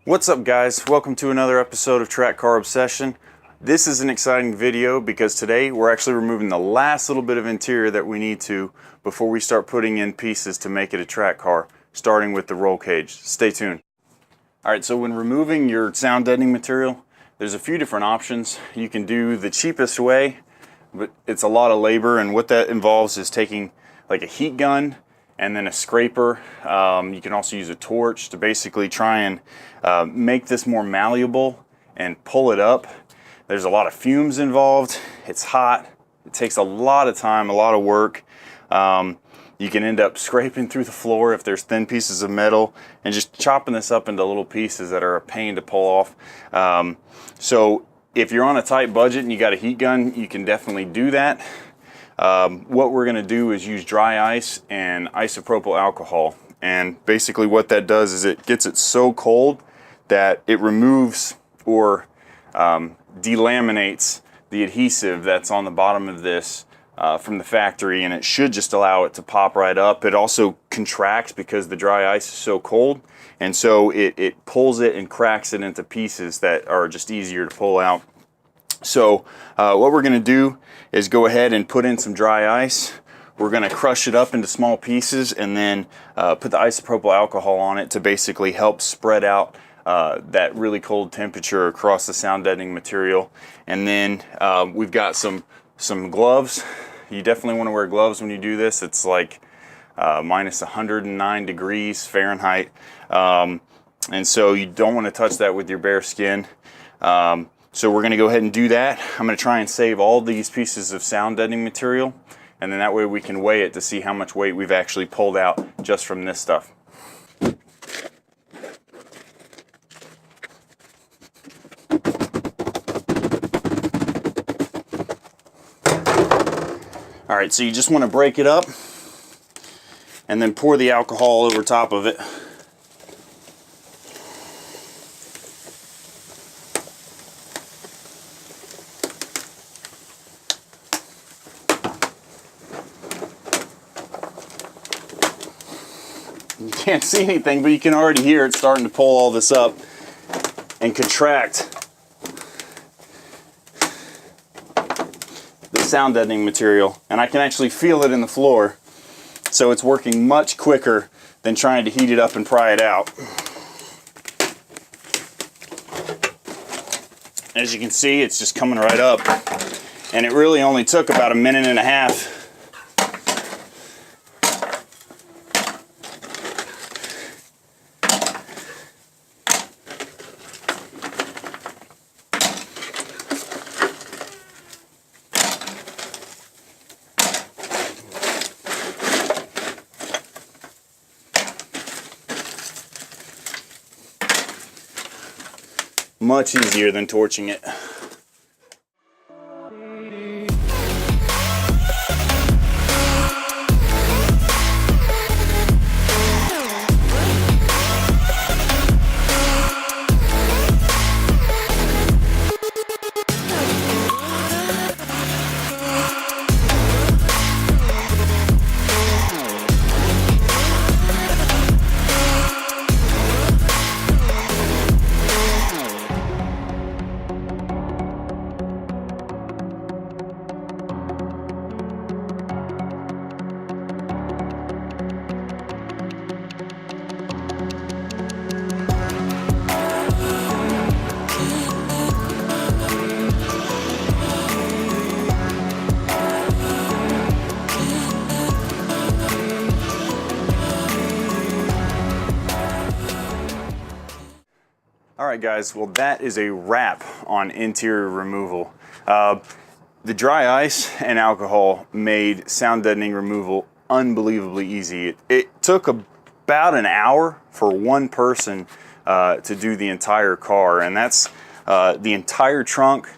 What's up guys, welcome to another episode of Track Car Obsession. This is an exciting video because today we're actually removing the last little bit of interior that we need to before we start putting in pieces to make it a track car, starting with the roll cage. Stay tuned. Alright, so when removing your sound deadening material, there's a few different options. You can do the cheapest way, but it's a lot of labor, and what that involves is taking like a heat gun and then a scraper. You can also use a torch to basically try and make this more malleable and pull it up. There's a lot of fumes involved. It's hot. It takes a lot of time, a lot of work. You can end up scraping through the floor if there's thin pieces of metal and just chopping this up into little pieces that are a pain to pull off. So if you're on a tight budget and you got a heat gun, you can definitely do that. What we're going to do is use dry ice and isopropyl alcohol, and basically what that does is it gets it so cold that it removes or delaminates the adhesive that's on the bottom of this from the factory, and it should just allow it to pop right up. It also contracts because the dry ice is so cold, and so it pulls it and cracks it into pieces that are just easier to pull out. So what we're going to do is go ahead and put in some dry ice. We're going to crush it up into small pieces and then put the isopropyl alcohol on it to basically help spread out that really cold temperature across the sound deadening material. And then we've got some gloves. You definitely want to wear gloves when you do this. It's like minus 109 degrees Fahrenheit. And so you don't want to touch that with your bare skin. So we're going to go ahead and do that. I'm going to try and save all these pieces of sound deadening material, and then that way we can weigh it to see how much weight we've actually pulled out just from this stuff. Alright, so you just want to break it up and then pour the alcohol over top of it. You can't see anything, but you can already hear it starting to pull all this up and contract the sound deadening material, and I can actually feel it in the floor. So it's working much quicker than trying to heat it up and pry it out. As you can see, it's just coming right up, and it really only took about a minute and a half. Much easier than torching it. Alright guys, well that is a wrap on interior removal. The dry ice and alcohol made sound deadening removal unbelievably easy. It took about an hour for one person to do the entire car, and that's the entire trunk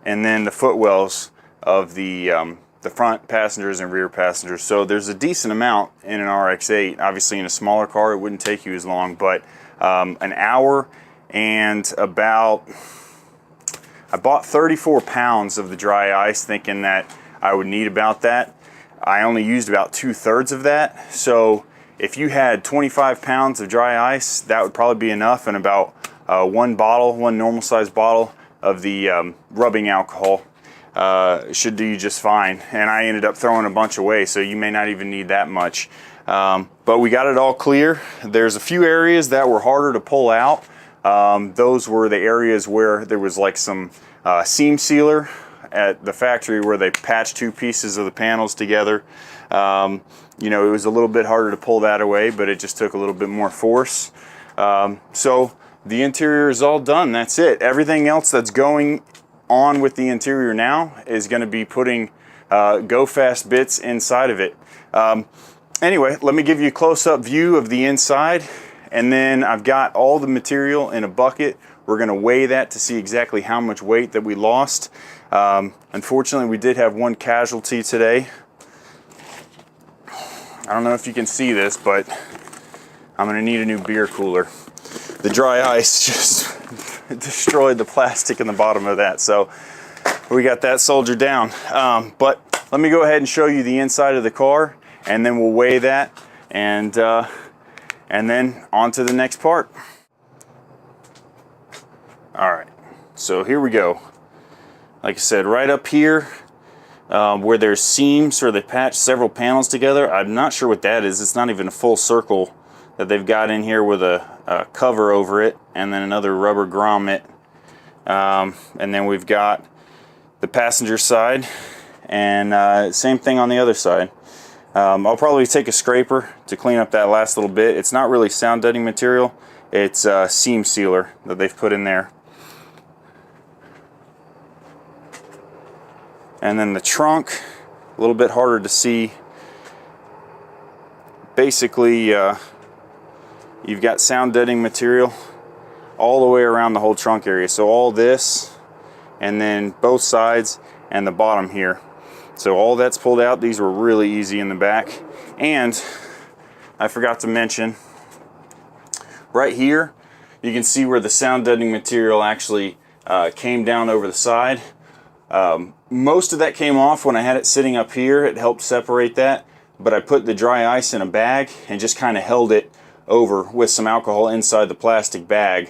and then the footwells of the front passengers and rear passengers. So there's a decent amount in an RX-8. Obviously in a smaller car it wouldn't take you as long, but an hour. And I bought 34 pounds of the dry ice thinking that I would need about that. I only used about 2/3 of that. So if you had 25 pounds of dry ice, that would probably be enough, and about one normal size bottle of the rubbing alcohol should do you just fine. And I ended up throwing a bunch away, so you may not even need that much. But we got it all clear. There's a few areas that were harder to pull out. Those were the areas where there was like some seam sealer at the factory where they patched two pieces of the panels together. You know, it was a little bit harder to pull that away, but it just took a little bit more force. So the interior is all done. That's it. Everything else that's going on with the interior now is going to be putting go fast bits inside of it. Anyway, let me give you a close-up view of the inside, and then I've got all the material in a bucket. We're going to weigh that to see exactly how much weight that we lost. Unfortunately, we did have one casualty today. I don't know if you can see this, but I'm going to need a new beer cooler. The dry ice just destroyed the plastic in the bottom of that, so we got that soldiered down. But let me go ahead and show you the inside of the car, and then we'll weigh that, and then on to the next part. All right, so here we go. Like I said, right up here where there's seams or they patch several panels together, I'm not sure what that is. It's not even a full circle that they've got in here with a cover over it, and then another rubber grommet. And then we've got the passenger side, and same thing on the other side. I'll probably take a scraper to clean up that last little bit. It's not really sound deadening material. It's seam sealer that they've put in there. And then the trunk, a little bit harder to see. Basically, you've got sound deadening material all the way around the whole trunk area. So all this, and then both sides and the bottom here. So all that's pulled out. These were really easy in the back. And I forgot to mention, right here, you can see where the sound deadening material actually came down over the side. Most of that came off when I had it sitting up here. It helped separate that, but I put the dry ice in a bag and just kind of held it over with some alcohol inside the plastic bag,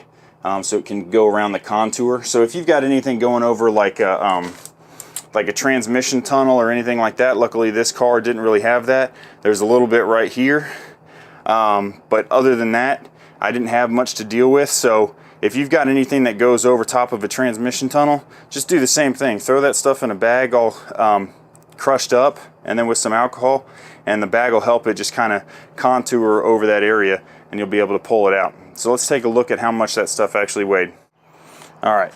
so it can go around the contour. So if you've got anything going over like a transmission tunnel or anything like that, luckily this car didn't really have that. There's a little bit right here, but other than that, I didn't have much to deal with. So if you've got anything that goes over top of a transmission tunnel, just do the same thing. Throw that stuff in a bag all crushed up, and then with some alcohol, and the bag will help it just kind of contour over that area, and you'll be able to pull it out. So let's take a look at how much that stuff actually weighed. All right,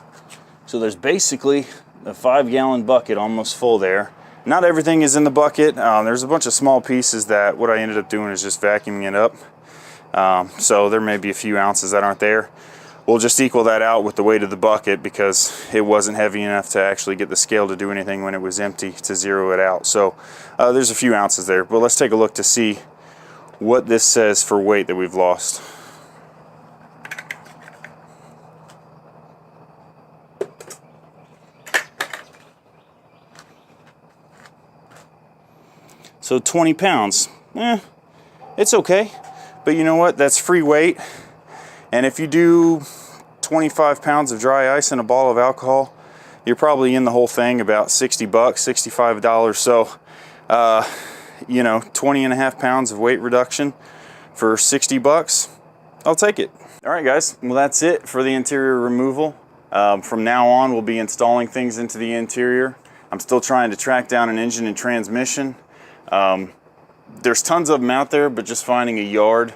so there's basically a 5-gallon bucket almost full there. Not everything is in the bucket. There's a bunch of small pieces that what I ended up doing is just vacuuming it up. So there may be a few ounces that aren't there. We'll just equal that out with the weight of the bucket because it wasn't heavy enough to actually get the scale to do anything when it was empty to zero it out. So there's a few ounces there, but let's take a look to see what this says for weight that we've lost. So 20 pounds, it's okay, but you know what, that's free weight. And if you do 25 pounds of dry ice and a bottle of alcohol, you're probably in the whole thing about $60, $65. So, you know, 20.5 pounds of weight reduction for $60, I'll take it. All right, guys, well, that's it for the interior removal. From now on, we'll be installing things into the interior. I'm still trying to track down an engine and transmission. There's tons of them out there, but just finding a yard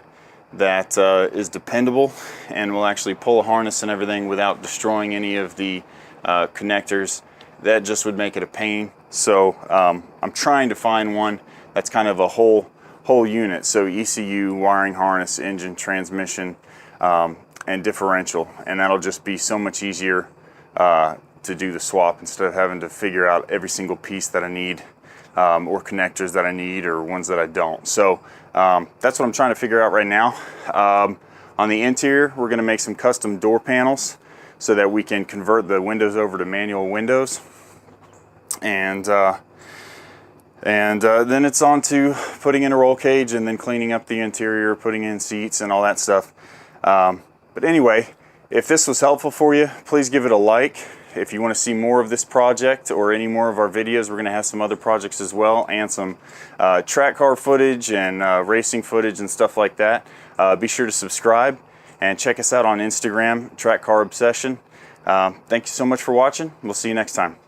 that is dependable and will actually pull a harness and everything without destroying any of the connectors, that just would make it a pain. So I'm trying to find one that's kind of a whole unit, so ECU, wiring harness, engine, transmission, and differential, and that'll just be so much easier to do the swap instead of having to figure out every single piece that I need, or connectors that I need, or ones that I don't. So that's what I'm trying to figure out right now. On the interior, we're going to make some custom door panels so that we can convert the windows over to manual windows. And then it's on to putting in a roll cage and then cleaning up the interior, putting in seats and all that stuff. But anyway, If this was helpful for you, please give it a like. If you want to see more of this project or any more of our videos, we're going to have some other projects as well, and some track car footage and racing footage and stuff like that. Be sure to subscribe and check us out on Instagram, Track Car Obsession. Thank you so much for watching. We'll see you next time.